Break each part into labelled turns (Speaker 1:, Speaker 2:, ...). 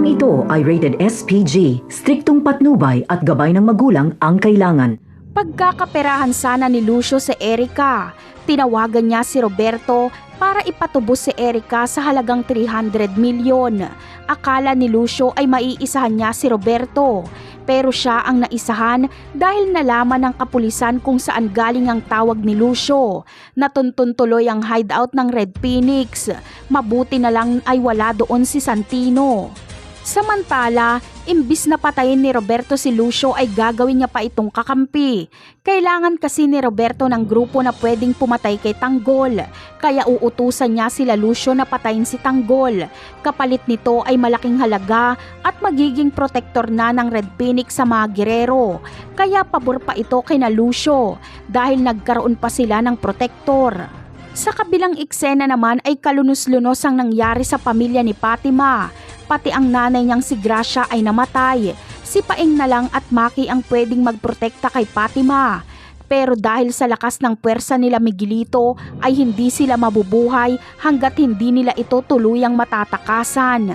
Speaker 1: Programang ito ay rated SPG, striktong patnubay at gabay ng magulang ang kailangan.
Speaker 2: Pagkakaperahan sana ni Lucio si Erica, tinawagan niya si Roberto para ipatubos si Erica sa halagang 300 milyon. Akala ni Lucio ay maiisahan niya si Roberto, pero siya ang naisahan dahil nalaman ng kapulisan kung saan galing ang tawag ni Lucio. Natuntun tuloy ang hideout ng Red Phoenix. Mabuti na lang ay wala doon si Santino. Samantala, imbis na patayin ni Roberto si Lucio ay gagawin niya pa itong kakampi. Kailangan kasi ni Roberto ng grupo na pwedeng pumatay kay Tanggol, kaya uutusan niya sila Lucio na patayin si Tanggol. Kapalit nito ay malaking halaga at magiging protector na ng Red Phoenix sa mga gerero. Kaya pabor pa ito kina Lucio dahil nagkaroon pa sila ng protector. Sa kabilang eksena naman ay kalunos-lunos ang nangyari sa pamilya ni Fatima. Pati ang nanay niyang si Gracia ay namatay. Si Paeng na lang at Maki ang pwedeng magprotekta kay Fatima. Pero dahil sa lakas ng puwersa nila Miguelito ay hindi sila mabubuhay hanggat hindi nila ito tuluyang matatakasan.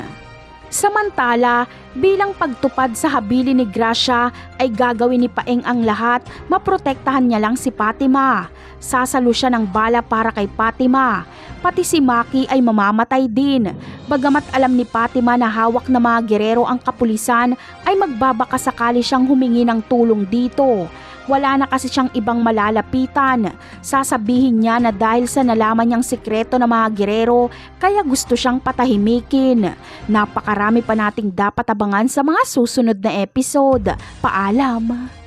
Speaker 2: Samantala, bilang pagtupad sa habili ni Gracia ay gagawin ni Paeng ang lahat, maprotektahan niya lang si Fatima. Sasalo siya ng bala para kay Fatima. Pati si Maki ay mamamatay din. Bagamat alam ni Fatima na hawak na mga gerero ang kapulisan, ay magbabaka sakali siyang humingi ng tulong dito. Wala na kasi siyang ibang malalapitan. Sasabihin niya na dahil sa nalaman niyang sikreto ng mga gerero, kaya gusto siyang patahimikin. Napakarami pa nating dapat abangan sa mga susunod na episode. Paalam!